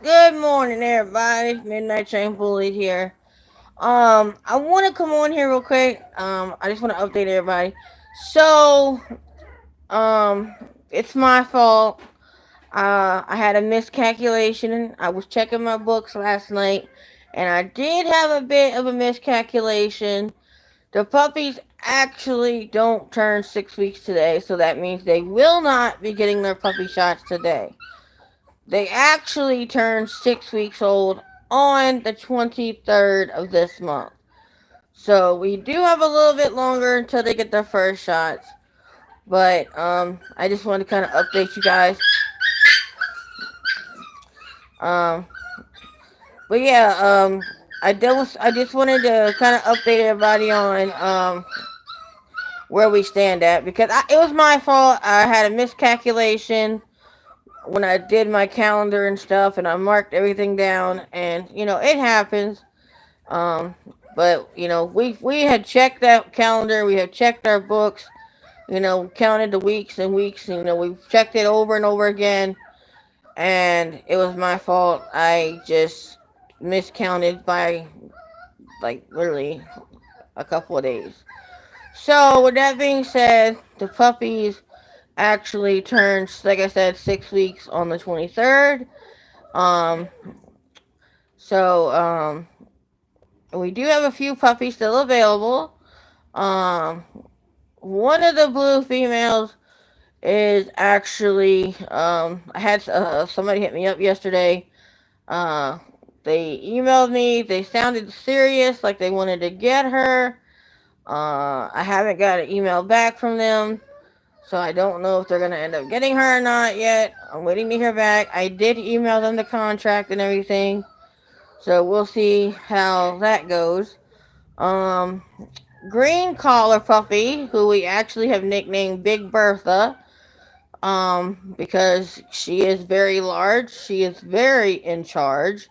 Good morning, everybody. Midnight Train Bullied here. I want to come on here real quick. I just want to update everybody. So, um, it's my fault. I had a miscalculation. I was checking my books last night, and I did have a bit of a miscalculation. The puppies actually don't turn 6 weeks today, so that means they will not be getting their puppy shots today. They actually turn 6 weeks old on the 23rd of this month. So we do have a little bit longer until they get their first shots. But I just wanted to kind of update you guys. Um, but yeah, I just wanted to kind of update everybody on where we stand at because it was my fault. I had a miscalculation when I did my calendar and stuff, and I marked everything down, and it happens. Um, but we had checked that calendar, we had checked our books, counted the weeks and weeks, and we've checked it over and over again, and it was my fault. I just miscounted by like literally a couple of days. So with that being said, the puppies actually turned, like I said, 6 weeks on the 23rd. Um, so we do have a few puppies still available. Um, One of the blue females is actually I had somebody hit me up yesterday. Uh, they emailed me. They sounded serious, like they wanted to get her. I haven't got an email back from them, so I don't know if they're gonna end up getting her or not yet. I'm waiting to hear back. I did email them the contract and everything, so we'll see how that goes. Um, Green collar puppy, who we actually have nicknamed Big Bertha, because she is very large. She is very in charge.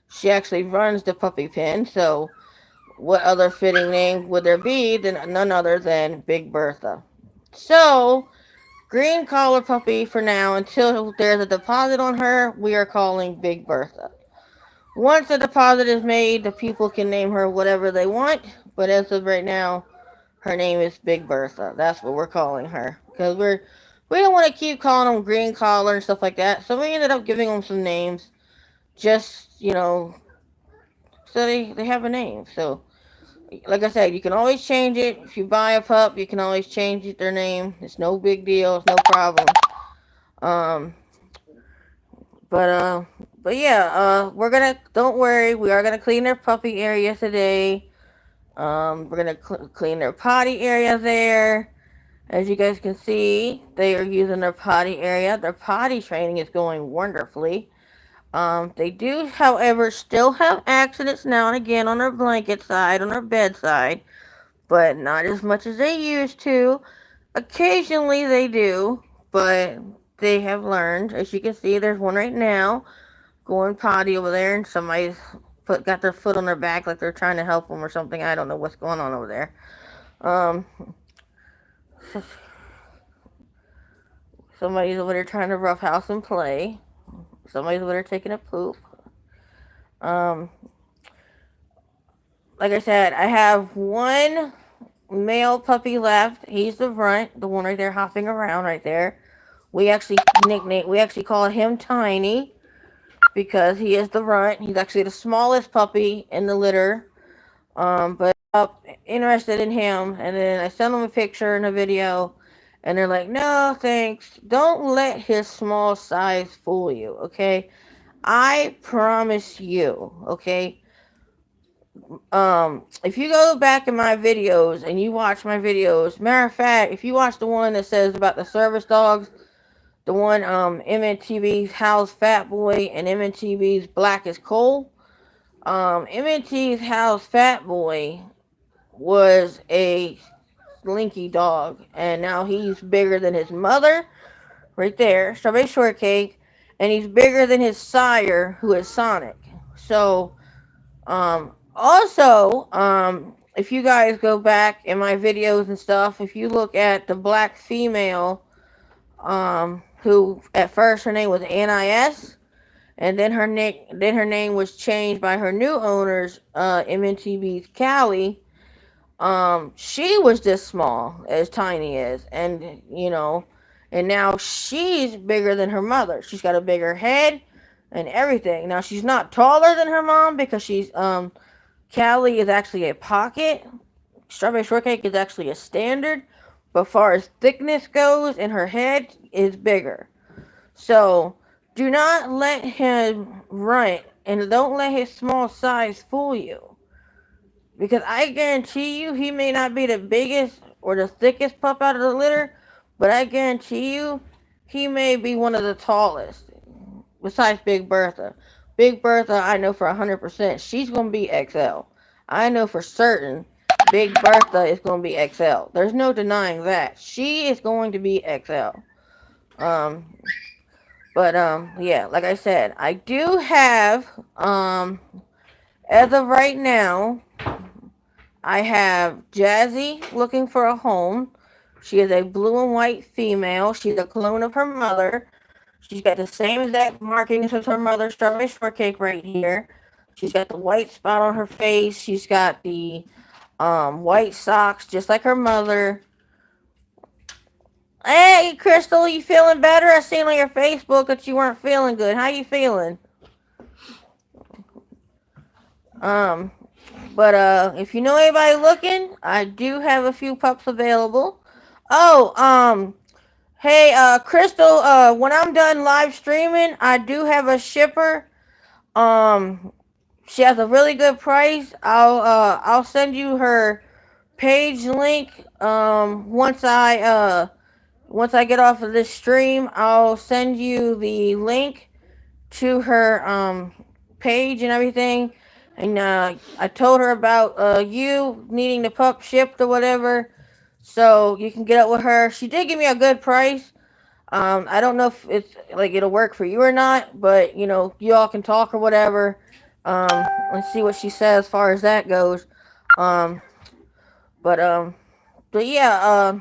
She actually runs the puppy pen, so what other fitting name would there be than none other than Big Bertha? So, green collar puppy for now until there's a deposit on her, we are calling Big Bertha. Once a deposit is made, the people can name her whatever they want, but as of right now, her name is Big Bertha. That's what we're calling her because we don't want to keep calling them Green Collar and stuff like that. So we ended up giving them some names, just so they have a name. So like I said, you can always change it. If you buy a pup, you can always change their name. It's no big deal. It's no problem. Um, but uh, but yeah, we're gonna don't worry. We are gonna clean their puppy area today. We're gonna clean their potty area there. As you guys can see, they are using their potty area. Their potty training is going wonderfully. They do, however, still have accidents now and again on their blanket side, on their bedside, but not as much as they used to. Occasionally they do, but they have learned. As you can see, there's one right now going potty over there, and somebody's got their foot on their back like they're trying to help them or something. I don't know what's going on over there. Um, Somebody's over there trying to roughhouse and play. Somebody's over there taking a poop. Um, like I said, I have one male puppy left. He's the runt, the one right there hopping around right there. We actually call him Tiny because he is the runt. He's actually the smallest puppy in the litter. But interested in him, and then I sent him a picture and a video, and they're like, "No, thanks. Don't let his small size fool you, okay? I promise you, okay? If you go back in my videos and you watch my videos, matter of fact, if you watch the one that says about the service dogs, the one MNTV's How's Fat Boy and MNTV's Black is Coal, MNT's How's Fat Boy was a slinky dog, and now he's bigger than his mother, right there, Strawberry Shortcake, and he's bigger than his sire, who is Sonic. So, if you guys go back in my videos and stuff, if you look at the black female, who at first her name was NIS, and then her name was changed by her new owners, MNTV's Callie. She was this small, as Tiny is, and now she's bigger than her mother. She's got a bigger head and everything. Now she's not taller than her mom because Callie is actually a pocket. Strawberry shortcake is actually a standard, but far as thickness goes, and her head is bigger. So do not let him run, and don't let his small size fool you. Because I guarantee you, he may not be the biggest or the thickest pup out of the litter, but I guarantee you, he may be one of the tallest. Besides Big Bertha. Big Bertha, I know for 100%, she's going to be XL. I know for certain Big Bertha is going to be XL. There's no denying that. She is going to be XL. Um, yeah, like I said, I do have, as of right now, I have Jazzy looking for a home. She is a blue and white female. She's a clone of her mother. She's got the same exact markings as her mother, Strawberry Shortcake, right here. She's got the white spot on her face. She's got the white socks, just like her mother. Hey, Crystal, you feeling better? I seen on your Facebook that you weren't feeling good. How you feeling? Um, if you know anybody looking, I do have a few pups available. Oh, hey, Crystal, when I'm done live streaming, I do have a shipper. Um, she has a really good price. I'll send you her page link. Once I get off of this stream, I'll send you the link to her page and everything. And I told her about you needing the pup shipped or whatever, so you can get up with her. She did give me a good price. I don't know if it's like it'll work for you or not, but you all can talk or whatever. Let's see what she says as far as that goes. Um, but yeah,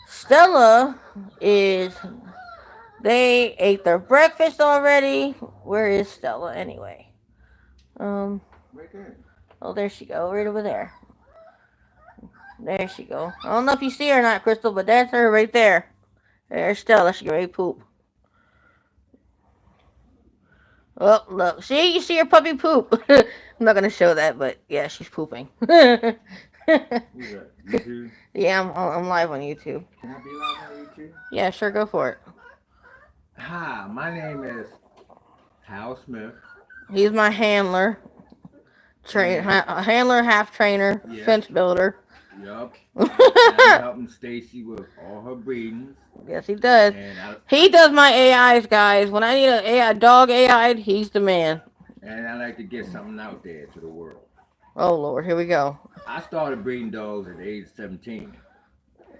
Stella is. They ate their breakfast already. Where is Stella anyway? Right there. Oh, there she go, right over there. There she go. I don't know if you see her or not, Crystal, but that's her right there. There's Stella. She ready to poop. Oh, look. See? You see her puppy poop. I'm not going to show that, but yeah, she's pooping. Who's that? YouTube? Yeah, I'm live on YouTube. Can I be live on YouTube? Yeah, sure. Go for it. Hi, my name is Hal Smith. He's my handler. Handler, half trainer, yes. Fence builder. Yup. I'm helping Stacy with all her breedings. Yes, he does. He does my AIs, guys. When I need a dog AI, he's the man. And I like to get something out there to the world. Oh, Lord. Here we go. I started breeding dogs at the age of 17.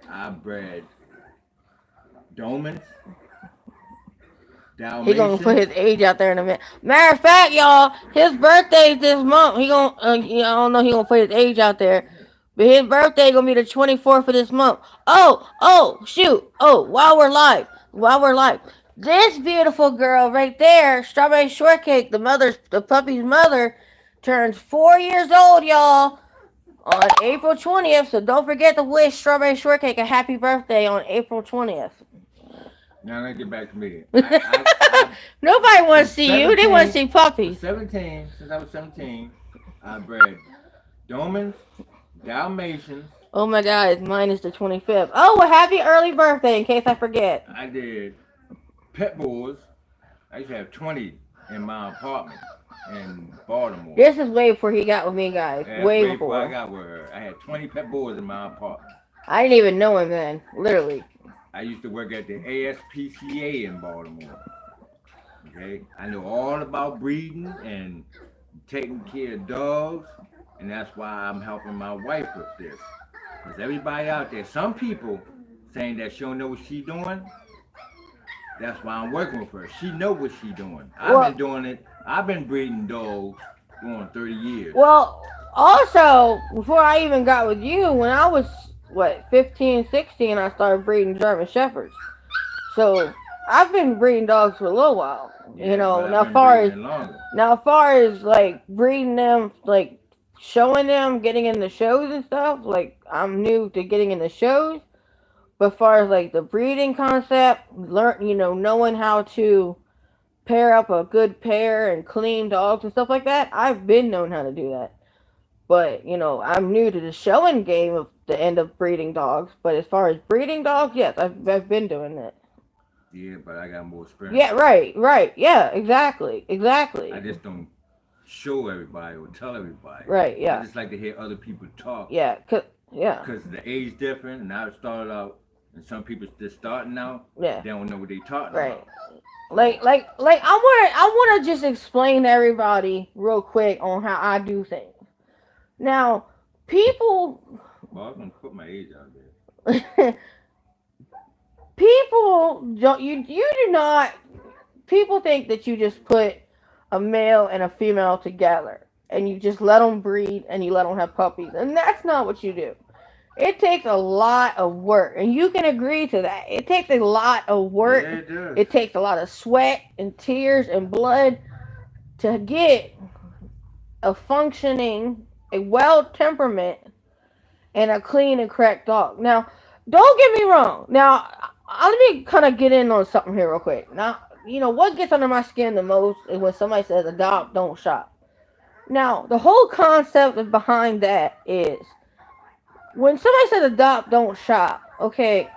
I bred Domans. He gonna put his age out there in a minute. Matter of fact, y'all, his birthday's this month. He gonna, I don't know, he gonna put his age out there, but his birthday gonna be the 24th of this month. Oh, shoot. Oh, while we're live, this beautiful girl right there, Strawberry Shortcake, the puppy's mother, turns 4 years old, y'all, on April 20th. So don't forget to wish Strawberry Shortcake a happy birthday on April 20th. Now let's get back to me. Nobody wants to see you. They want to see puppies. Since I was 17, I bred Domans, Dalmatians. Oh my God, mine is the 25th. Oh, well, happy early birthday in case I forget. I did pit bulls. I used to have 20 in my apartment in Baltimore. This is way before he got with me, guys. Way before I got with her. I had 20 pit bulls in my apartment. I didn't even know him then, literally. I used to work at the ASPCA in Baltimore. Okay, I know all about breeding and taking care of dogs, and that's why I'm helping my wife with this. Because everybody out there, some people saying that she don't know what she's doing. That's why I'm working with her. She know what she's doing. I've been doing it. I've been breeding dogs going 30 years. Well, also, before I even got with you, when I was 15, 16, I started breeding German Shepherds. So I've been breeding dogs for a little while. You Yeah, know, but I've been breeding it longer. now far as like breeding them, like showing them, getting in the shows and stuff, like I'm new to getting in the shows. But as far as like the breeding concept, knowing how to pair up a good pair and clean dogs and stuff like that, I've been known how to do that. But I'm new to the showing game of the end of breeding dogs. But as far as breeding dogs, yes, I've been doing that. Yeah, but I got more experience Yeah, than you. right. Yeah, exactly, I exactly. just don't show everybody or tell everybody. Right, I yeah, just like to hear other people talk yeah, yeah, because the age different. And I started out, and some people just starting out, yeah, they don't know what they talking right. about. So, I wanna just explain to everybody real quick on how I do things. Now, people, well, I'm gonna put my age out there. people don't you do not. People think that you just put a male and a female together and you just let them breed and you let them have puppies, and that's not what you do. It takes a lot of work, and you can agree to that. It takes a lot of work. Yeah, it does. It takes a lot of sweat and tears and blood to get a functioning, a well temperament, and a clean and correct dog. Now, don't get me wrong. Now, let me kind of get in on something here real quick. Now, what gets under my skin the most is when somebody says adopt, don't shop. Now, the whole concept behind that is when somebody says adopt, don't shop. Okay,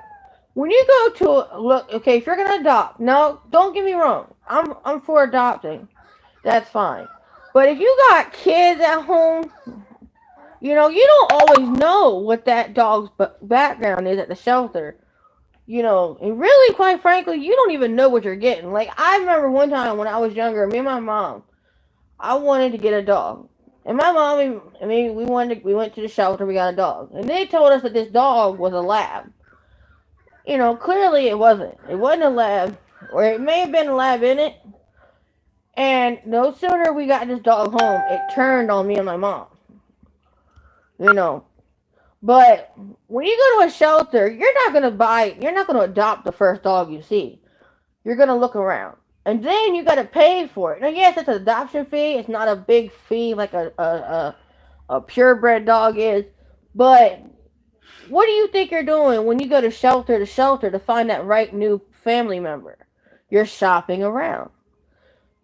when you go to look, okay, if you're gonna adopt, no, don't get me wrong. I'm for adopting. That's fine. But if you got kids at home, you don't always know what that dog's background is at the shelter. And really, quite frankly, you don't even know what you're getting. Like, I remember one time when I was younger, me and my mom, I wanted to get a dog. And my mom, I mean, we went to the shelter, we got a dog. And they told us that this dog was a lab. Clearly it wasn't. It wasn't a lab, or it may have been a lab in it. And no sooner we got this dog home, it turned on me and my mom. You know, But when you go to a shelter, you're not gonna adopt the first dog you see. You're gonna look around. And then you gotta pay for it. Now yes, it's an adoption fee. It's not a big fee like a purebred dog is. But what do you think you're doing when you go to shelter to find that right new family member? You're shopping around.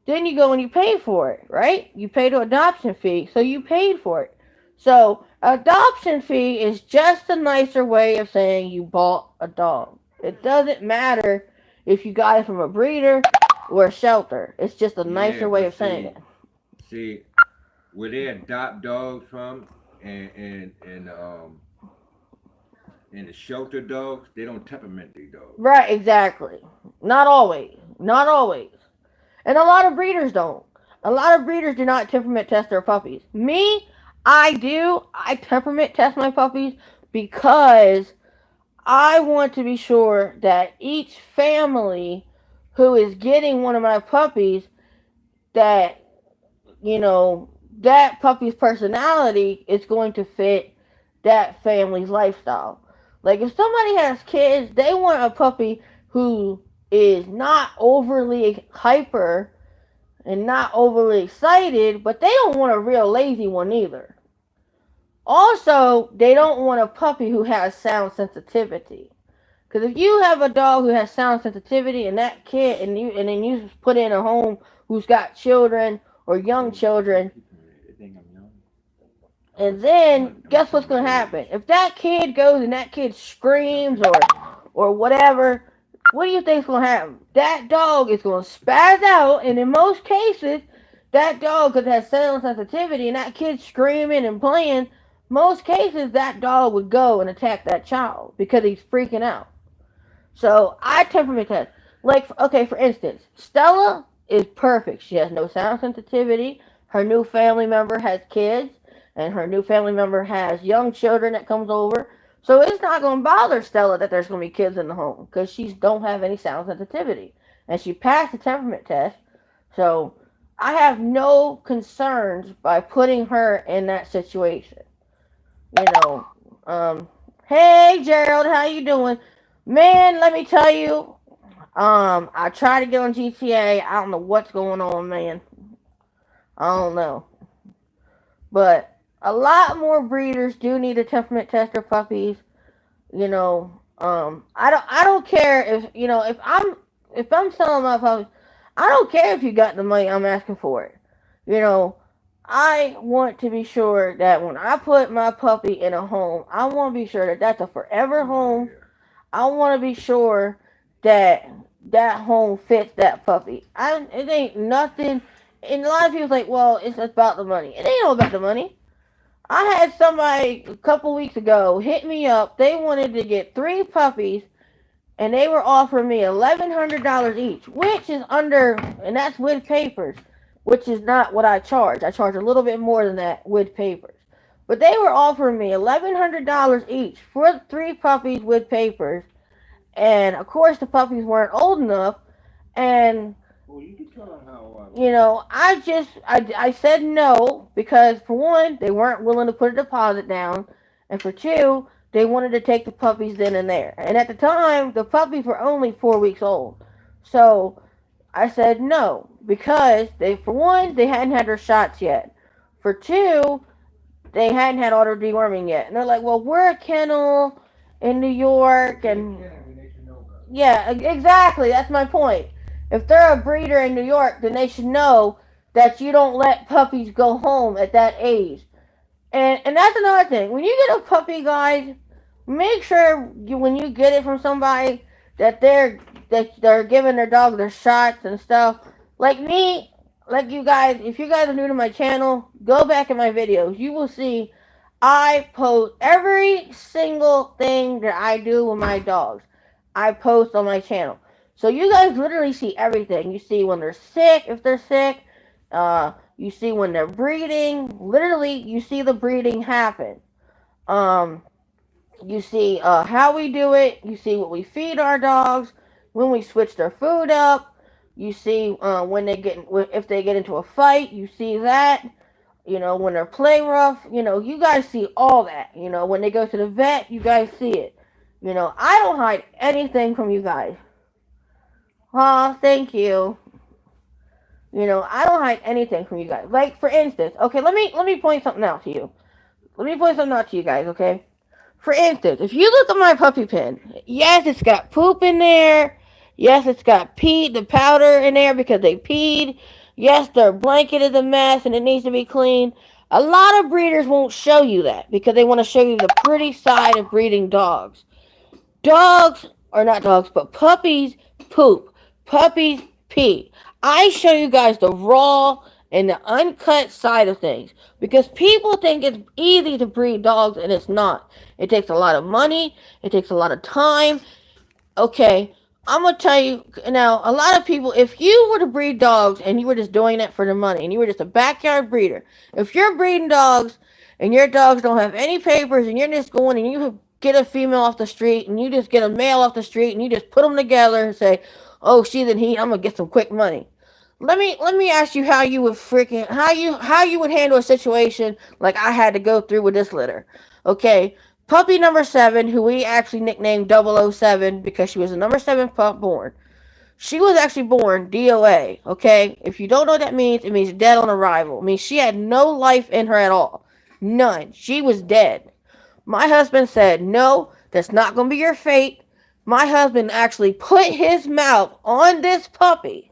Then you go and you pay for it, right? You pay the adoption fee, so you paid for it. So adoption fee is just a nicer way of saying you bought a dog. It doesn't matter if you got it from a breeder or a shelter. It's just a Yeah, nicer way but of saying it. see, where they adopt dogs from, and the shelter dogs, they don't temperament their dogs. Right, exactly. Not always. Not always. And a lot of breeders don't. A lot of breeders do not temperament test their puppies. Me, I do. I temperament test my puppies because I want to be sure that each family who is getting one of my puppies, that, that puppy's personality is going to fit that family's lifestyle. Like if somebody has kids, they want a puppy who is not overly hyper and not overly excited, but they don't want a real lazy one either. Also, they don't want a puppy who has sound sensitivity. Because if you have a dog who has sound sensitivity and that kid, and then you put in a home who's got children or young So some children, people, they think I'm young. and then I'm gonna guess tell what's my gonna happen? age. If that kid goes and that kid Tell screams people I'm young. or whatever, what do you think's gonna happen? That dog is gonna spaz out, and in most cases, that dog could have sound sensitivity, and that kid screaming and playing. Most cases, that dog would go and attack that child because he's freaking out. So I temperament test. Like, okay, for instance, Stella is perfect. She has no sound sensitivity. Her new family member has kids, and her new family member has young children that comes over. So it's not going to bother Stella that there's going to be kids in the home because she don't have any sound sensitivity, and she passed the temperament test. So I have no concerns by putting her in that situation. You know, hey Gerald, how you doing? Man, let me tell you, I tried to get on GTA. I don't know what's going on, man. I don't know. But a lot more breeders do need a temperament tester puppies. I don't care if if I'm selling my puppies. I don't care if you got the money I'm asking for it. You know, I want to be sure that when I put my puppy in a home, I want to be sure that that's a forever home. I want to be sure that that home fits that puppy. It ain't nothing. And a lot of people's like, well, it's about the money. It ain't all about the money. I had somebody a couple weeks ago hit me up. They wanted to get three puppies, and they were offering me $1,100 each, which is under, and that's with papers, which is not what I charge. I charge a little bit more than that with papers. But they were offering me $1,100 each for three puppies with papers, and of course the puppies weren't old enough, and Well, you can tell them how. I said no because for one, they weren't willing to put a deposit down, and for two, they wanted to take the puppies then and there. And at the time, the puppies were only 4 weeks old, so I said no because for one, they hadn't had their shots yet. For two, they hadn't had auto deworming yet, and they're like, "Well, we're a kennel in New York, and yeah, exactly. That's my point. If they're a breeder in New York, then they should know that you don't let puppies go home at that age. And that's another thing. When you get a puppy, guys, make sure when you get it from somebody that they're giving their dog their shots and stuff. Like me, like you guys. If you guys are new to my channel, go back in my videos. You will see I post every single thing that I do with my dogs. I post on my channel. So you guys literally see everything. You see when they're sick, if they're sick. You see when they're breeding. Literally, you see the breeding happen. Um, you see how we do it. You see what we feed our dogs. When we switch their food up. You see when if they get into a fight. You see that. When they're play rough. You guys see all that. When they go to the vet, you guys see it. I don't hide anything from you guys. Oh, thank you. I don't hide anything from you guys. Like for instance, okay, let me point something out to you. Let me point something out to you guys, okay? For instance, if you look at my puppy pen, yes, it's got poop in there. Yes, it's got the powder in there because they peed. Yes, their blanket is a mess and it needs to be cleaned. A lot of breeders won't show you that because they want to show you the pretty side of breeding dogs. Dogs, or not dogs, but puppies poop. Puppies pee. I show you guys the raw and the uncut side of things because people think it's easy to breed dogs and it's not. It takes a lot of money, it takes a lot of time. Okay, I'm gonna tell you now. A lot of people, if you were to breed dogs and you were just doing it for the money, and you were just a backyard breeder, if you're breeding dogs and your dogs don't have any papers, and you're just going and you get a female off the street, and you just get a male off the street, and you just put them together and say, "Oh, she's in heat. I'm gonna get some quick money." Let me ask you how you would how you would handle a situation like I had to go through with this litter. Okay, puppy number 7, who we actually nicknamed 007 because she was the number 7 pup born. She was actually born DOA. Okay, if you don't know what that means, it means dead on arrival. It means she had no life in her at all, none. She was dead. My husband said, "No, that's not gonna be your fate." My husband actually put his mouth on this puppy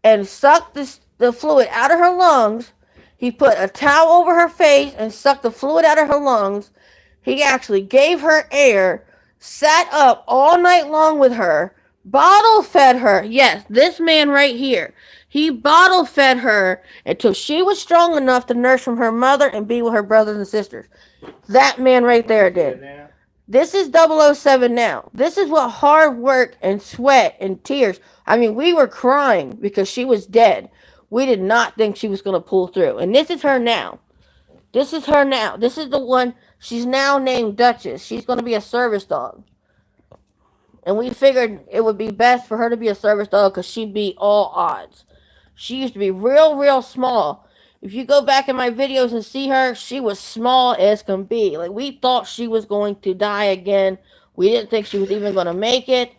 and sucked the fluid out of her lungs. He put a towel over her face and sucked the fluid out of her lungs. He actually gave her air, sat up all night long with her, bottle fed her. Yes, this man right here. He bottle fed her until she was strong enough to nurse from her mother and be with her brothers and sisters. That man right there did. This is 007 now. This is what hard work and sweat and tears. I mean, we were crying because she was dead. We did not think she was going to pull through. And this is her now. This is her now. This is the one. She's now named Duchess. She's going to be a service dog. And we figured it would be best for her to be a service dog because she'd beat all odds. She used to be real, real small. If you go back in my videos and see her, she was small as can be. Like, we thought she was going to die again. We didn't think she was even going to make it.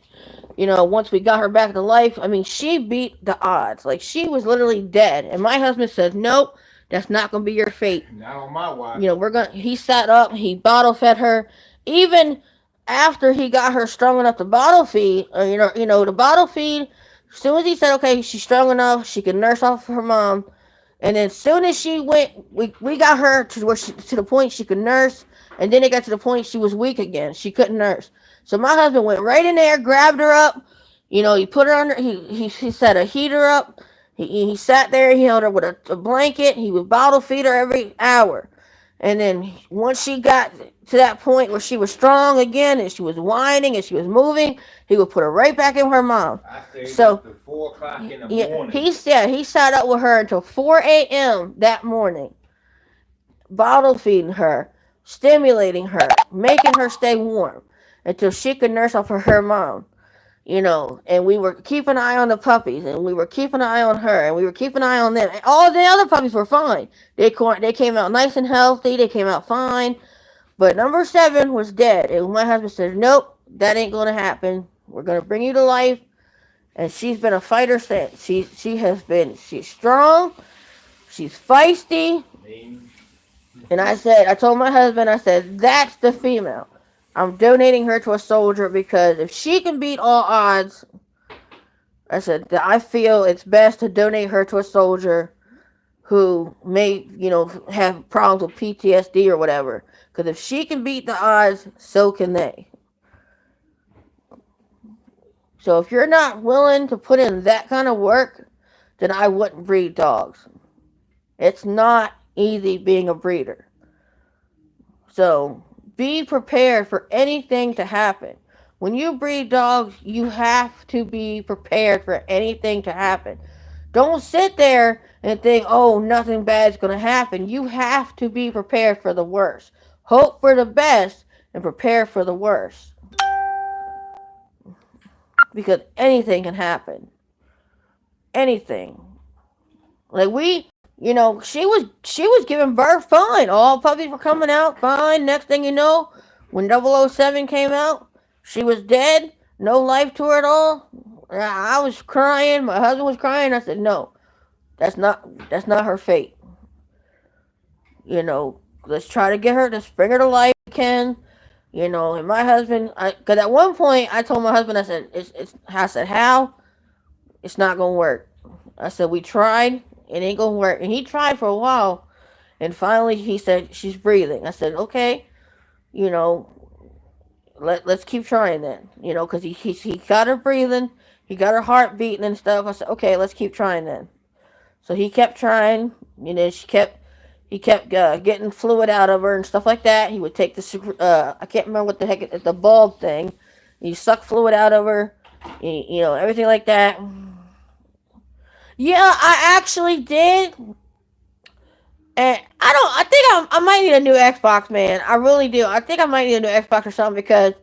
once we got her back to life, I mean, she beat the odds. Like, she was literally dead. And my husband said, nope, that's not going to be your fate. Not on my watch. He sat up, he bottle fed her. Even after he got her strong enough to bottle feed, the bottle feed, as soon as he said, okay, she's strong enough, she can nurse off her mom. And then as soon as she went, we got her to the point she could nurse. And then it got to the point she was weak again. She couldn't nurse. So my husband went right in there, grabbed her up. He put her under. He set a heater up. He sat there. He held her with a blanket. He would bottle feed her every hour. And then once she got to that point where she was strong again and she was whining and she was moving, he would put her right back in her mom. I stayed So up to 4 o'clock in the yeah, morning. he sat up with her until 4 a.m. that morning, bottle feeding her, stimulating her, making her stay warm until she could nurse off of her mom. And we were keeping an eye on the puppies, and we were keeping an eye on her, and we were keeping an eye on them. And all the other puppies were fine. They came out nice and healthy. They came out fine. But number 7 was dead, and my husband said, "Nope, that ain't gonna happen. We're gonna bring you to life." And she's been a fighter since. She's strong. She's feisty. And I told my husband, I said, that's the female. I'm donating her to a soldier because if she can beat all odds, I said, I feel it's best to donate her to a soldier who may, have problems with PTSD or whatever. Because if she can beat the odds, so can they. So if you're not willing to put in that kind of work, then I wouldn't breed dogs. It's not easy being a breeder. So be prepared for anything to happen. When you breed dogs, you have to be prepared for anything to happen. Don't sit there and think, oh, nothing bad's going to happen. You have to be prepared for the worst. Hope for the best and prepare for the worst. Because anything can happen. Anything. Like she was giving birth fine. All puppies were coming out fine. Next thing you know, when 007 came out, she was dead. No life to her at all. I was crying. My husband was crying. I said, no, that's not her fate. Let's try to get her, let's bring her to life again. And my husband, because at one point I told my husband, I said, how? It's not gonna work. I said, we tried, it ain't gonna work. And he tried for a while, and finally he said, she's breathing. I said, okay, you know, let's keep trying then. Because he got her breathing, he got her heart beating and stuff. I said, okay, let's keep trying then. So he kept trying, he kept getting fluid out of her and stuff like that. He would take I can't remember what the heck, it's the bulb thing. He sucked fluid out of her, everything like that. Yeah, I actually did. And I think I might need a new Xbox, man. I really do. I think I might need a new Xbox or something because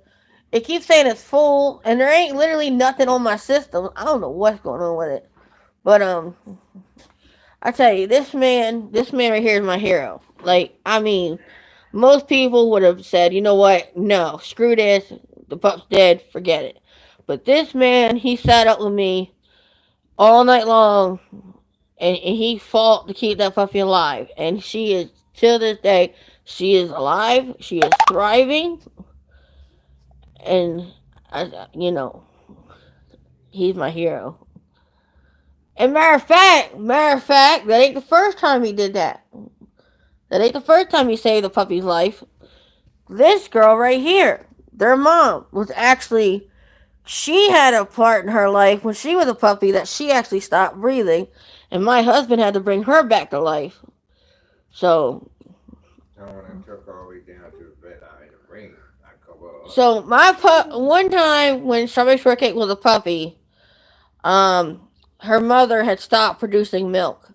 it keeps saying it's full and there ain't literally nothing on my system. I don't know what's going on with it. But, I tell you, this man right here is my hero. Like, I mean, most people would have said, you know what? No, screw this. The pup's dead. Forget it. But this man, he sat up with me all night long, and he fought to keep that puppy alive. And she is, till this day, she is alive. She is thriving. And, he's my hero. And matter of fact, that ain't the first time he did that. That ain't the first time he saved a puppy's life. This girl right here, their mom, was actually, she had a part in her life when she was a puppy that she actually stopped breathing, and my husband had to bring her back to life. So, so one time when Strawberry Shortcake was a puppy, her mother had stopped producing milk.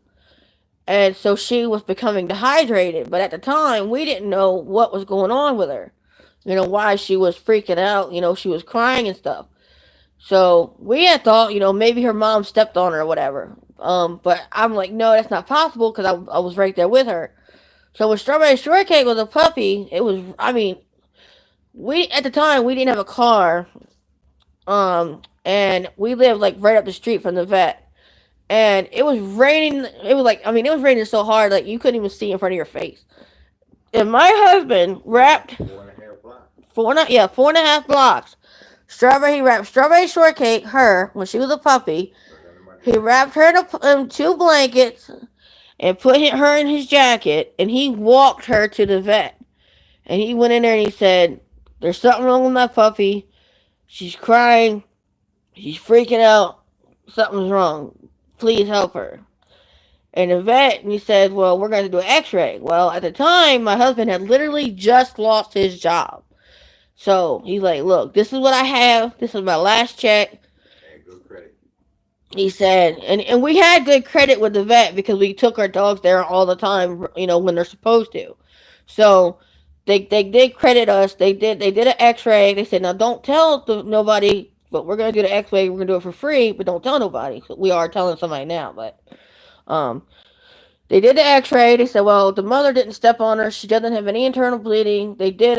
And so she was becoming dehydrated. But at the time, we didn't know what was going on with her. Why she was freaking out. She was crying and stuff. So we had thought, maybe her mom stepped on her or whatever. But I'm like, no, that's not possible because I was right there with her. So when Strawberry Shortcake was a puppy, it was, I mean, at the time, we didn't have a car. and we lived like right up the street from the vet. And it was raining. It was like, I mean, it was raining so hard like you couldn't even see in front of your face. And my husband wrapped 4.5 blocks. 4.5 blocks. He wrapped strawberry shortcake, her, when she was a puppy. He wrapped her in two blankets and put her in his jacket, and he walked her to the vet. And he went in there and he said, "There's something wrong with my puppy. She's crying. She's freaking out. Something's wrong. Please help her." And the vet, and he said, "Well, we're going to do an x-ray." Well, at the time, my husband had literally just lost his job. So he's like, "Look, this is what I have. This is my last check." And good credit. He said, and we had good credit with the vet because we took our dogs there all the time, when they're supposed to. So they did credit us. They did an X-ray. They said, "Now don't tell nobody, but we're gonna do the X-ray. We're gonna do it for free, but don't tell nobody." So we are telling somebody now, but um, they did the X-ray. They said, "Well, the mother didn't step on her. She doesn't have any internal bleeding." They did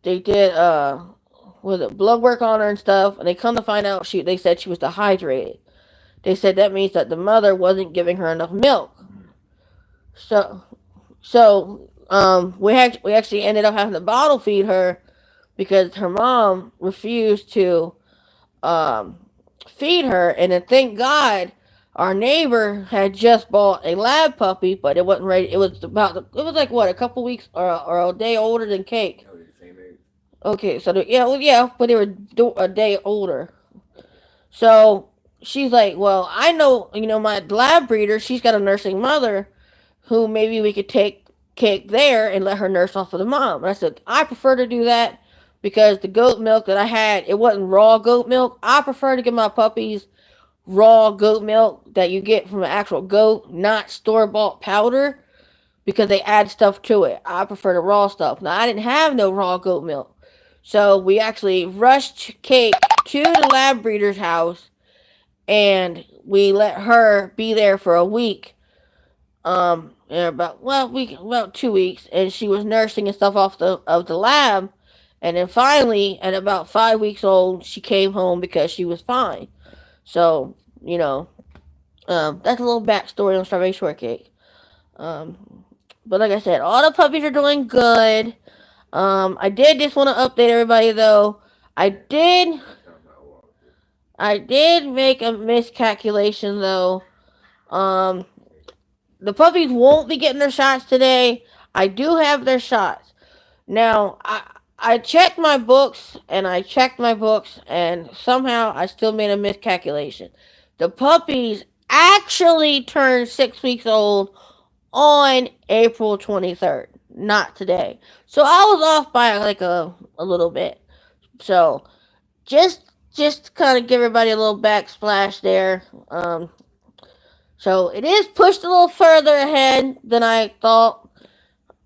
was it blood work on her and stuff, and they come to find out they said she was dehydrated. They said that means that the mother wasn't giving her enough milk. So we actually ended up having to bottle feed her because her mom refused to um, feed her. And then thank God our neighbor had just bought a lab puppy, but it wasn't ready. It was like what, a couple weeks or a day older than Cake. Oh, they're the same age. Okay, so yeah, but they were a day older. So she's like, "Well, I know, my lab breeder, she's got a nursing mother who maybe we could take Cake there and let her nurse off of the mom." And I said, "I prefer to do that because the goat milk that I had, it wasn't raw goat milk. I prefer to give my puppies raw goat milk that you get from an actual goat, not store-bought powder, because they add stuff to it. I prefer the raw stuff." Now, I didn't have no raw goat milk. So we actually rushed Cake to the lab breeder's house and we let her be there for a week. About 2 weeks, and she was nursing and stuff off the lab, and then finally, at about 5 weeks old, she came home because she was fine. So that's a little backstory on Strawberry Shortcake. But like I said, all the puppies are doing good. I did just want to update everybody though. I did I did make a miscalculation though. Um, the puppies won't be getting their shots today. I do have their shots. Now, I checked my books and I checked my books and somehow I still made a miscalculation. The puppies actually turned 6 weeks old on April 23rd, not today. So I was off by like a little bit. So just to kind of give everybody a little backsplash there. So it is pushed a little further ahead than I thought.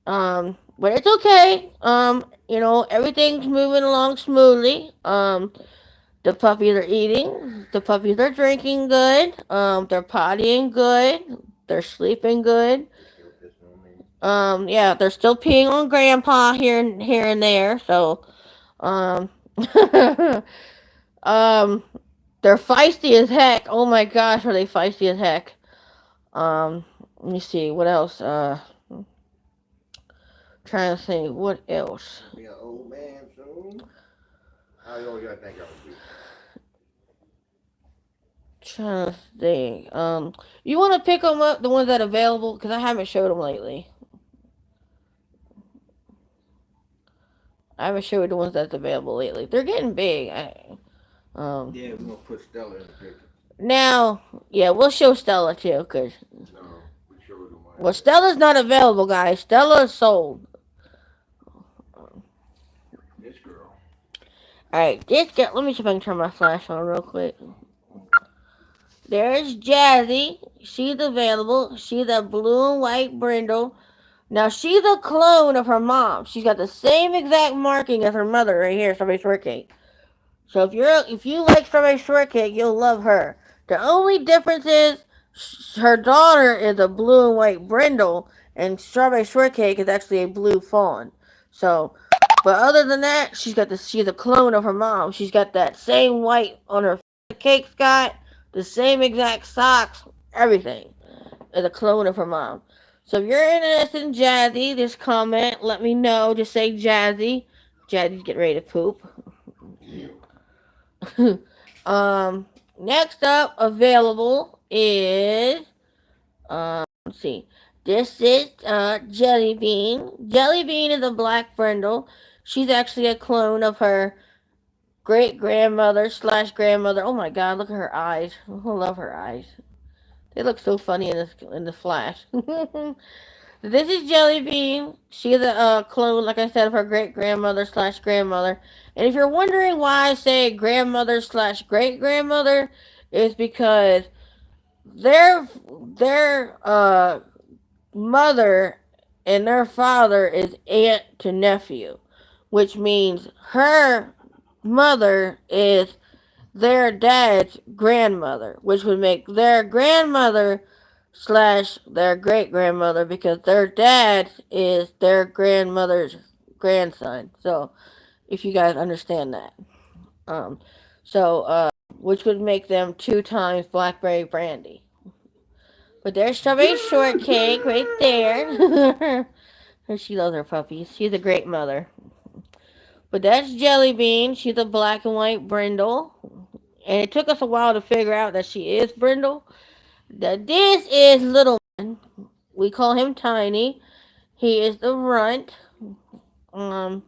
But it's okay. Everything's moving along smoothly. The puppies are eating. The puppies are drinking good. They're pottying good. They're sleeping good. Yeah, they're still peeing on Grandpa here and there. So, um, um, they're feisty as heck. Oh my gosh, are they feisty as heck? Let me see what else. Trying to think what else. Be an old man soon. How old y'all think y'all be? Trying to think. You want to pick them up, the ones that are available, because I haven't showed them lately. I haven't showed the ones that's available lately. They're getting big. Yeah, we're gonna put Stella in the picture. Now, yeah, we'll show Stella too, cause No, we showed them. well, Stella's not available, guys. Stella is sold. This girl. All right, this girl. Let me see if I can turn my flash on real quick. There's Jazzy. She's available. She's a blue and white brindle. Now she's a clone of her mom. She's got the same exact marking as her mother right here, Strawberry Shortcake. So if you like Strawberry Shortcake, you'll love her. The only difference is her daughter is a blue and white brindle, and Strawberry Shortcake is actually a blue fawn. So But other than that, she's a clone of her mom. She's got that same white on her cake's got the same exact socks, everything. Is a clone of her mom. So if you're interested in Jazzy, just comment. Let me know. Just say Jazzy. Jazzy's getting ready to poop. um, Next up available is let's see. This is Jelly Bean. Jelly Bean is a black brindle. She's actually a clone of her great grandmother slash grandmother. Oh my God! Look at her eyes. I love her eyes. They look so funny in the flash. This is Jelly Bean. She's a clone, like I said, of her great grandmother slash grandmother. And if you're wondering why I say grandmother slash great grandmother, it's because their mother and their father is aunt to nephew, which means her mother is their dad's grandmother, which would make their grandmother slash their great grandmother because their dad is their grandmother's grandson. So if you guys understand that, um, so which would make them two times blackberry brandy. But there's strawberry shortcake right there. She loves her puppies. She's a great mother. But that's Jelly Bean. She's a black and white brindle. And it took us a while to figure out that she is brindle. That this is Little Man. We call him Tiny. He is the runt. Um,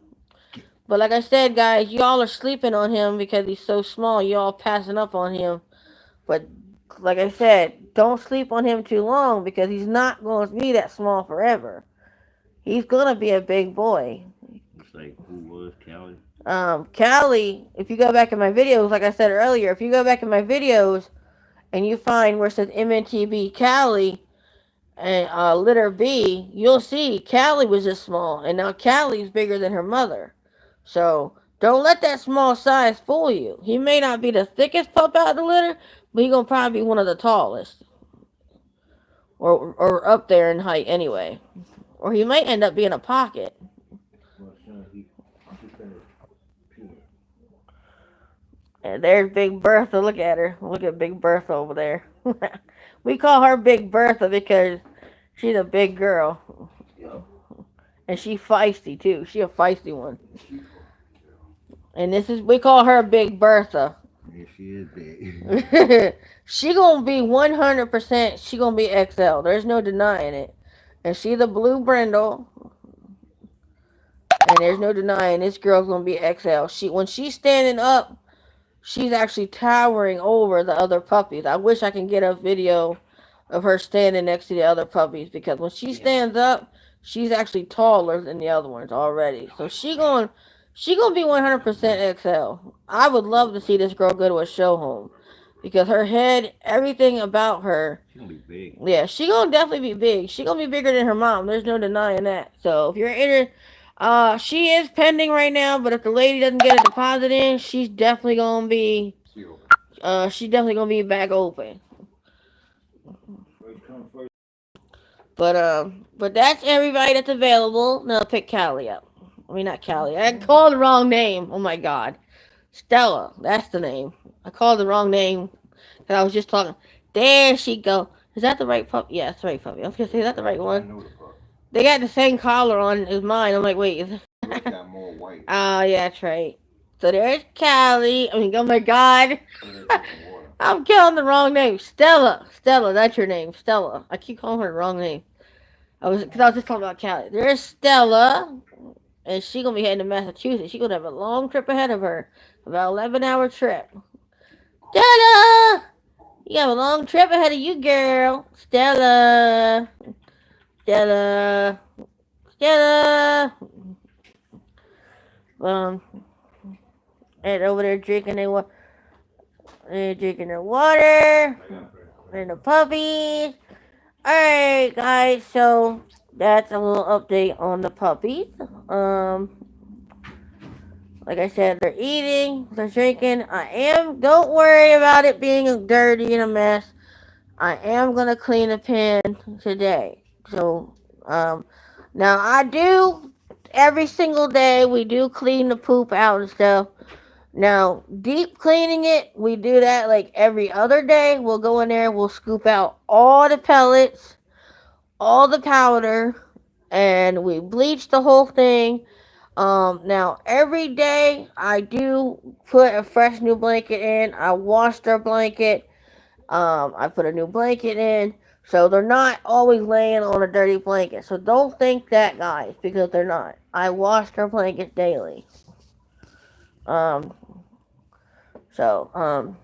but like I said, guys, y'all are sleeping on him because he's so small. Y'all passing up on him. But like I said, don't sleep on him too long because he's not going to be that small forever. He's gonna be a big boy. It's like who was Callie? Callie, if you go back in my videos, like I said earlier, if you go back in my videos and you find where it says MNTB Callie and litter B, you'll see Callie was just small, and now Callie's bigger than her mother. So don't let that small size fool you. He may not be the thickest pup out of the litter, but he's gonna probably be one of the tallest, or up there in height anyway. Or he might end up being a pocket. And there's Big Bertha. Look at her. Look at Big Bertha over there. We call her Big Bertha because she's a big girl. And she feisty too. She a feisty one. And we call her Big Bertha. Yeah, she is big. She gonna be 100%. She gonna be XL. There's no denying it. And she's a blue brindle. And there's no denying this girl's gonna be XL. When she's standing up, she's actually towering over the other puppies. I wish I can get a video of her standing next to the other puppies because when she stands up, she's actually taller than the other ones already. So she gonna be 100% XL. I would love to see this girl go to a show home because her head, everything about her. She's gonna be big. Yeah, she gonna definitely be big. She gonna be bigger than her mom. There's no denying that. So if you're in she is pending right now, but if the lady doesn't get a deposit in, she's definitely gonna be back open. But that's everybody that's available. Now pick Callie up. I mean not Callie. I called the wrong name. Oh my God, Stella. That's the name. I called the wrong name because I was just talking. There she go. Is that the right puppy? Yeah, it's the right puppy. I was gonna say, is that the right one? They got the same collar on as mine. I'm like, wait. Got more white. Oh, yeah, that's right. So there's Callie. I mean, oh my God. I'm killing the wrong name. Stella. Stella, that's your name. Stella. I keep calling her the wrong name. Because I was just talking about Callie. There's Stella. And she going to be heading to Massachusetts. She's going to have a long trip ahead of her. About 11-hour trip. Stella! You have a long trip ahead of you, girl. Stella. Stella. Stella. And over there drinking their water. And the puppies. Alright, guys. So, that's a little update on the puppies. Like I said, they're eating. They're drinking. Don't worry about it being dirty and a mess. I am going to clean the pen today. So, now I do every single day we do clean the poop out and stuff. Now, deep cleaning it, we do that like every other day. We'll go in there, we'll scoop out all the pellets, all the powder, and we bleach the whole thing. Now every day I do put a fresh new blanket in. I wash their blanket. I put a new blanket in. So they're not always laying on a dirty blanket. So don't think that, guys, because they're not. I wash their blankets daily. Um, so,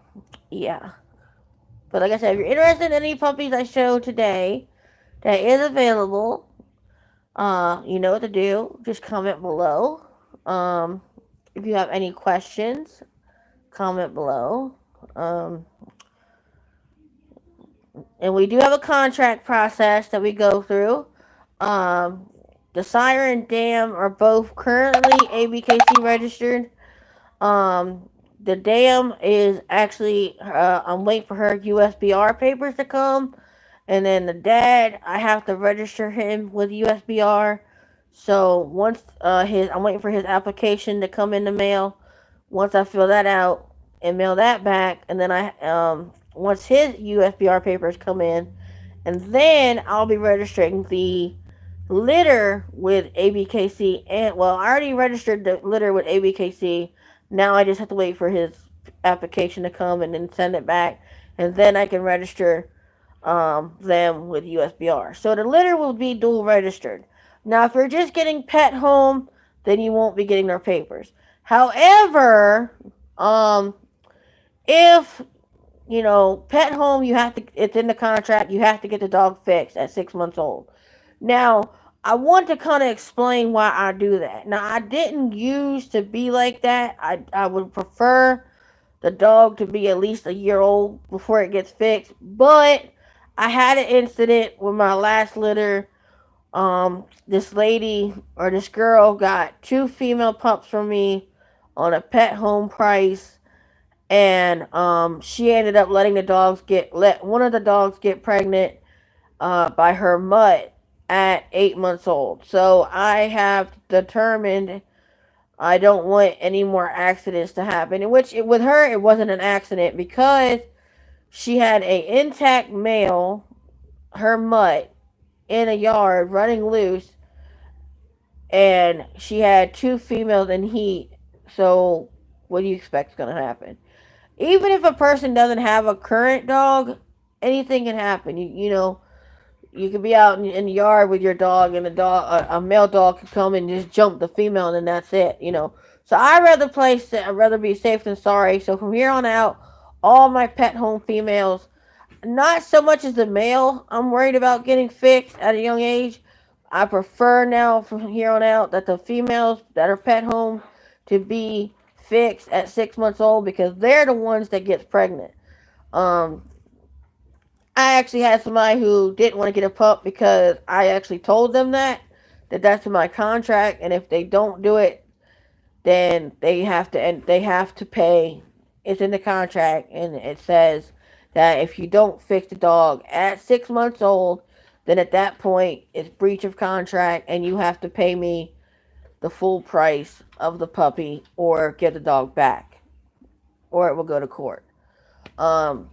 yeah. But like I said, if you're interested in any puppies I showed today that is available, you know what to do. Just comment below. Um, if you have any questions, comment below. Um, and we do have a contract process that we go through. Um, the Sire and Dam are both currently ABKC registered. Um, the Dam is actually, I'm waiting for her USBR papers to come. And then the dad, I have to register him with USBR. So once I'm waiting for his application to come in the mail. Once I fill that out and mail that back, and then once his USBR papers come in, and then I'll be registering the litter with ABKC. And well, I already registered the litter with ABKC. Now I just have to wait for his application to come and then send it back, and then I can register them with USBR. So the litter will be dual registered. Now, if you're just getting pet home, then you won't be getting their papers. However, if pet home, you have to. It's in the contract. You have to get the dog fixed at 6 months old. Now, I want to kind of explain why I do that. Now, I didn't used to be like that. I would prefer the dog to be at least a year old before it gets fixed. But I had an incident with my last litter. This lady or this girl got two female pups from me on a pet home price, and she ended up letting the dogs let one of the dogs get pregnant by her mutt at 8 months old. So I have determined I don't want any more accidents to happen. In which with her it wasn't an accident because she had a intact male, her mutt, in a yard running loose, and she had two females in heat. So what do you expect is going to happen? Even if a person doesn't have a current dog, anything can happen. You could be out in the yard with your dog, and a male dog could come and just jump the female, and then that's it. So I'd rather be safe than sorry. So from here on out, all my pet home females, not so much as the male, I'm worried about getting fixed at a young age. I prefer now from here on out that the females that are pet home to be fixed at 6 months old because they're the ones that gets pregnant. Um, I actually had somebody who didn't want to get a pup because I actually told them that's in my contract, and if they don't do it, then they have to pay. It's in the contract, and it says that if you don't fix the dog at 6 months old, then at that point it's breach of contract, and you have to pay me the full price of the puppy or get the dog back, or it will go to court. Um,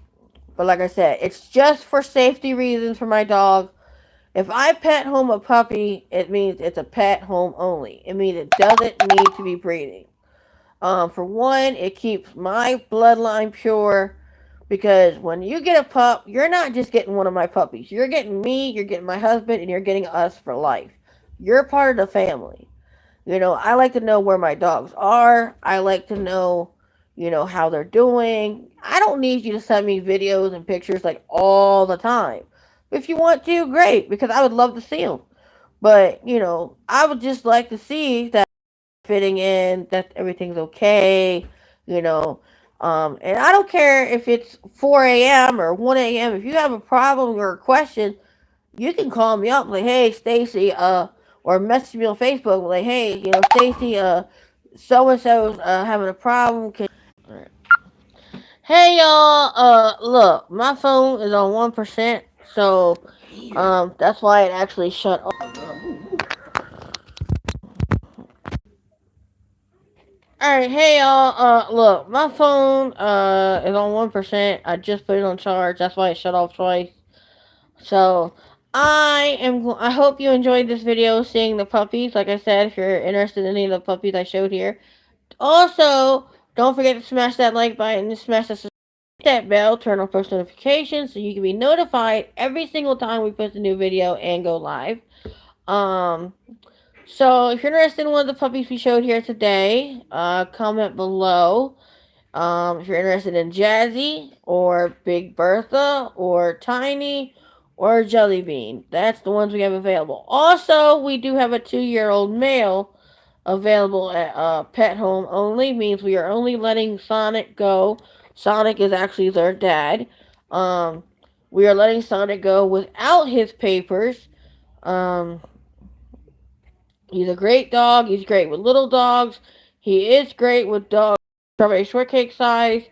but like I said, it's just for safety reasons for my dog. If I pet home a puppy, it means it's a pet home only. It means it doesn't need to be breeding. For one, it keeps my bloodline pure because when you get a pup, you're not just getting one of my puppies. You're getting me, you're getting my husband, and you're getting us for life. You're part of the family. I like to know where my dogs are. I like to know, how they're doing. I don't need you to send me videos and pictures like all the time. If you want to, great, because I would love to see them. But, I would just like to see that fitting in, that everything's okay, you know. And I don't care if it's 4 a.m. or 1 a.m. If you have a problem or a question, you can call me up like, hey, Stacy, or message me on Facebook like, hey, Stacy, so and so's having a problem. Hey y'all, look, my phone is on 1%, so that's why it actually shut off. Alright, hey y'all. Look, my phone is on 1%. I just put it on charge. That's why it shut off twice. So I hope you enjoyed this video seeing the puppies. Like I said, if you're interested in any of the puppies I showed here. Also, don't forget to smash that like button and smash that bell, turn on post notifications so you can be notified every single time we post a new video and go live. Um so if you're interested in one of the puppies we showed here today, comment below. If you're interested in Jazzy or Big Bertha or Tiny or Jelly Bean, that's the ones we have available. Also, we do have a 2-year-old male available at Pet Home only. Means we are only letting Sonic go. Sonic is actually their dad. Um, we are letting Sonic go without his papers. Um, he's a great dog. He's great with little dogs. He is great with dogs strawberry shortcake size.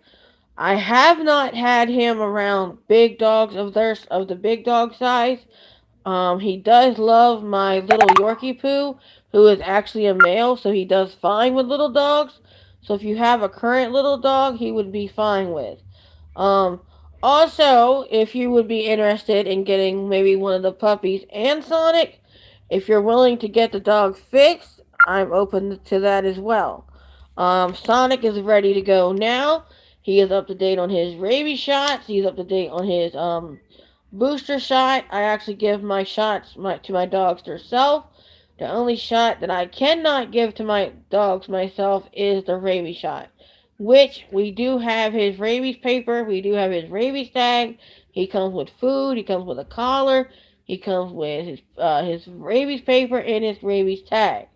I have not had him around big dogs of the big dog size. He does love my little Yorkie poo, who is actually a male, so he does fine with little dogs. So if you have a current little dog, he would be fine with. Um, Also, if you would be interested in getting maybe one of the puppies and Sonic, if you're willing to get the dog fixed, I'm open to that as well. Sonic is ready to go now. He is up to date on his rabies shots. He's up to date on his booster shot. I actually give my shots to my dogs themselves. The only shot that I cannot give to my dogs myself is the rabies shot, which we do have his rabies paper. We do have his rabies tag. He comes with food. He comes with a collar. He comes with his rabies paper and his rabies tag.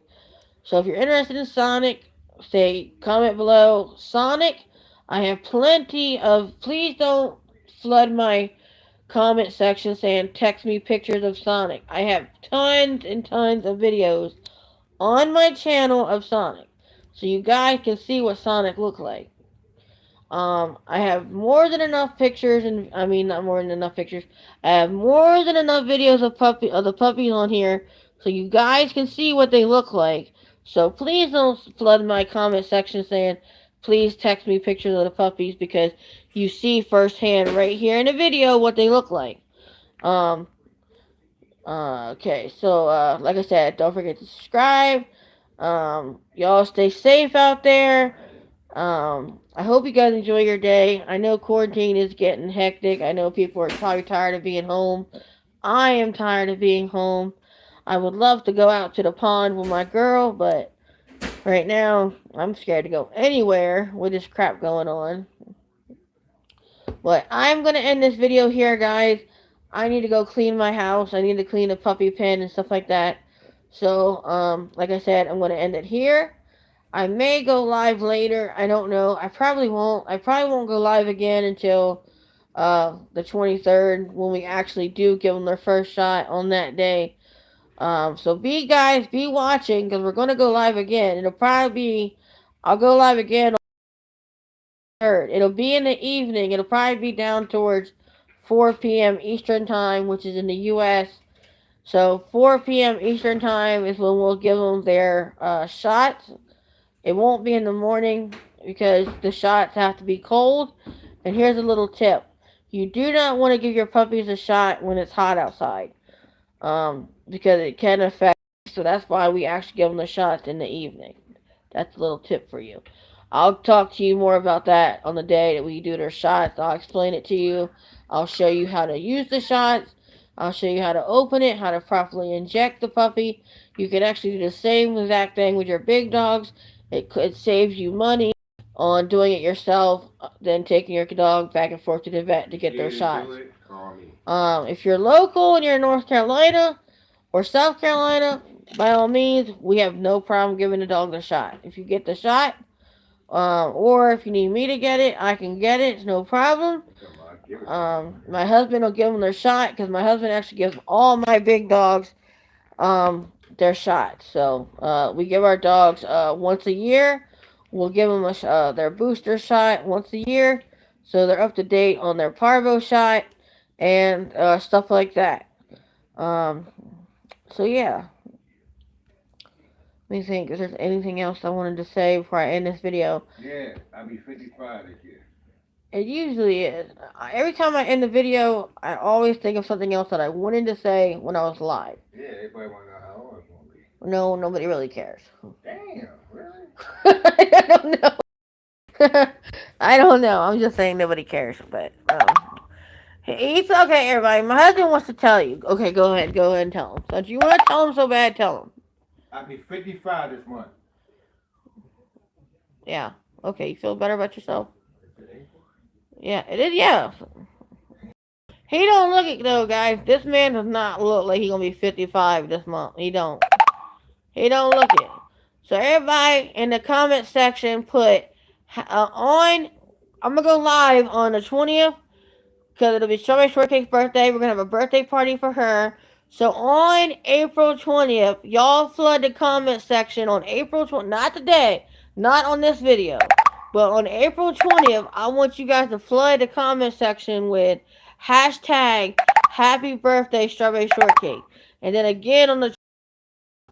So if you're interested in Sonic, say comment below Sonic. I have plenty of. Please don't flood my comment section saying text me pictures of Sonic. I have tons and tons of videos on my channel of Sonic, so you guys can see what Sonic looks like. I have more than enough pictures, and I mean not more than enough pictures. I have more than enough videos of the puppies on here, so you guys can see what they look like. So please don't flood my comment section saying, please text me pictures of the puppies, because you see firsthand right here in the video what they look like. Um, okay, so like I said, don't forget to subscribe. Y'all stay safe out there. I hope you guys enjoy your day. I know quarantine is getting hectic. I know people are probably tired of being home. I am tired of being home. I would love to go out to the pond with my girl, but right now I'm scared to go anywhere with this crap going on. But I'm gonna end this video here, guys. I need to go clean my house. I need to clean the puppy pen and stuff like that. So, like I said, I'm gonna end it here. I may go live later. I don't know. I probably won't. I probably won't go live again until the 23rd, when we actually do give them their first shot on that day. So be watching, because we're gonna go live again. It'll probably be. I'll go live again on the 3rd. It'll be in the evening. It'll probably be down towards 4 p.m. Eastern time, which is in the U.S. So 4 p.m. Eastern time is when we'll give them their shots. It won't be in the morning because the shots have to be cold. And here's a little tip: you do not want to give your puppies a shot when it's hot outside, because it can affect. So that's why we actually give them the shots in the evening. That's a little tip for you. I'll talk to you more about that on the day that we do their shots. I'll explain it to you. I'll show you how to use the shots. I'll show you how to open it, how to properly inject the puppy. You can actually do the same exact thing with your big dogs. It saves you money on doing it yourself than taking your dog back and forth to the vet to get their shots. If you're local and you're in North Carolina or South Carolina, by all means, we have no problem giving the dog the shot. If you get the shot, or if you need me to get it, I can get it. It's no problem. My husband will give them their shot, because my husband actually gives all my big dogs their shots. So we give our dogs once a year. We'll give them their booster shot once a year, so they're up to date on their parvo shot and stuff like that. Um, so yeah. Let me think if there's anything else I wanted to say before I end this video. Yeah, I'll be 55 this year. It usually is. Every time I end the video, I always think of something else that I wanted to say when I was live. Yeah, everybody want to know how old it's going to be. No, nobody really cares. Damn, really? I don't know. I don't know. I'm just saying nobody cares. But it's okay, everybody. My husband wants to tell you. Okay, go ahead. Go ahead and tell him. Since you want to tell him so bad, tell him. I'll be 55 this month. Yeah. Okay, you feel better about yourself? Yeah, it is. Yeah. He don't look it though, guys. This man does not look like he gonna be 55 this month. He don't. He don't look it. So everybody in the comment section put on. I'm gonna go live on the 20th because it'll be Strawberry Shortcake's birthday. We're gonna have a birthday party for her. So on April 20th, y'all flood the comment section on April 20th, not today, not on this video, but on April 20th, I want you guys to flood the comment section with hashtag Happy Birthday Strawberry Shortcake. And then again on the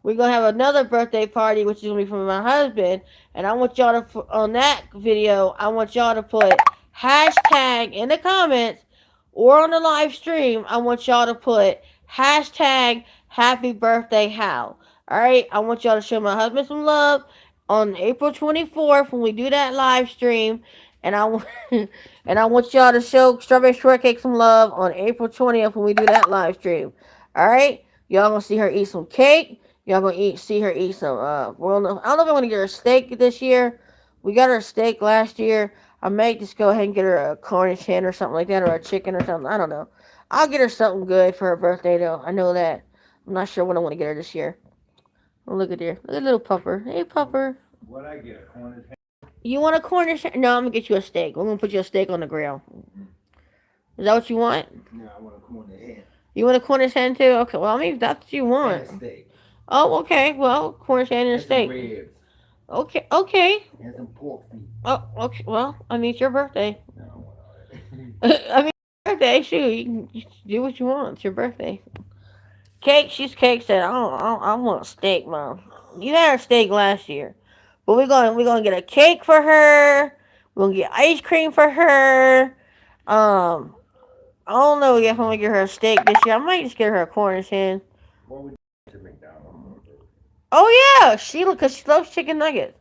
we're gonna have another birthday party, which is gonna be for my husband. And I want y'all to on that video, I want y'all to put hashtag in the comments or on the live stream. I want y'all to put hashtag Happy Birthday Hal. All right, I want y'all to show my husband some love on April 24th when we do that live stream. And I want and I want y'all to show Strawberry Shortcake some love on April 20th when we do that live stream. All right, y'all gonna see her eat some cake. Y'all gonna see her eat some. Well, no, I don't know if I want to get her a steak this year. We got her a steak last year. I may just go ahead and get her a Cornish hen or something like that, or a chicken or something. I don't know. I'll get her something good for her birthday though. I know that. I'm not sure what I want to get her this year. Oh, look at there. Look at little pupper. Hey, pupper. What I get? A Cornish hen? You want a Cornish hen? No, I'm gonna get you a steak. We're gonna put you a steak on the grill. Is that what you want? No, I want a Cornish hen. You want a Cornish hen too? Okay. Well, I mean, if that's what you want. And a steak. Oh, okay. Well, Cornish hen and a steak. Ribs. Okay, okay. And some pork feet. Oh, okay. Well, I mean, it's your birthday. No, I want all that. I mean, birthday. Shoot, you can do what you want. It's your birthday. Cake. Cake said, I want steak, Mom. You had her steak last year, but we're gonna get a cake for her. We're gonna get ice cream for her. I don't know if I'm gonna get her a steak this year. I might just get her a Cornish hen. What would you to McDonald's? Oh yeah, because she loves chicken nuggets.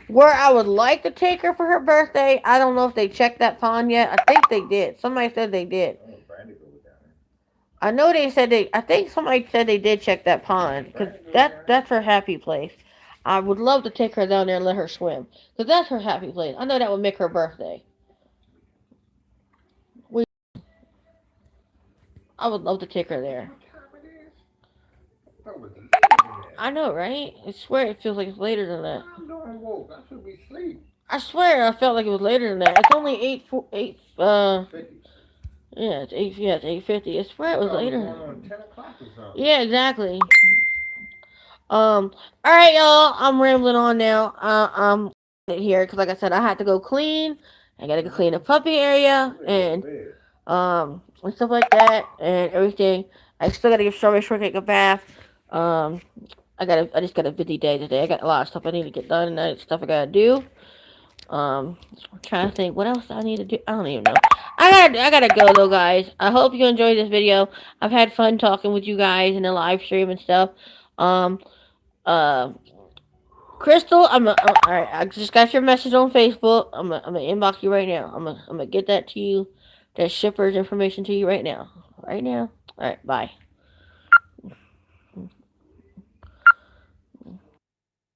Where I would like to take her for her birthday, I don't know if they checked that pond yet. I think they did. Somebody said they did. I know they said they. I think somebody said they did check that pond because that's her happy place. I would love to take her down there and let her swim because that's her happy place. I know that would make her birthday. I would love to take her there. I know, right? I swear it feels like it's later than that. I'm doing woke. I should be asleep. I swear I felt like it was later than that. It's only 8. Yeah, it's 8. Yeah, it's 8:50. I swear it was later. 10 o'clock or something. Yeah, exactly. All right, y'all. I'm rambling on now. I'm here because, like I said, I had to go clean. I gotta go clean the puppy area and stuff like that and everything. I still gotta give Strawberry Shortcake a bath. I just got a busy day today. I got a lot of stuff I need to get done and stuff I gotta do. I'm trying to think what else I need to do. I don't even know. I gotta go though, guys. I hope you enjoyed this video. I've had fun talking with you guys in the live stream and stuff. Crystal, alright. I just got your message on Facebook. I'm gonna inbox you right now. I'm gonna get that to you. That shipper's information to you right now. Right now. Alright, bye.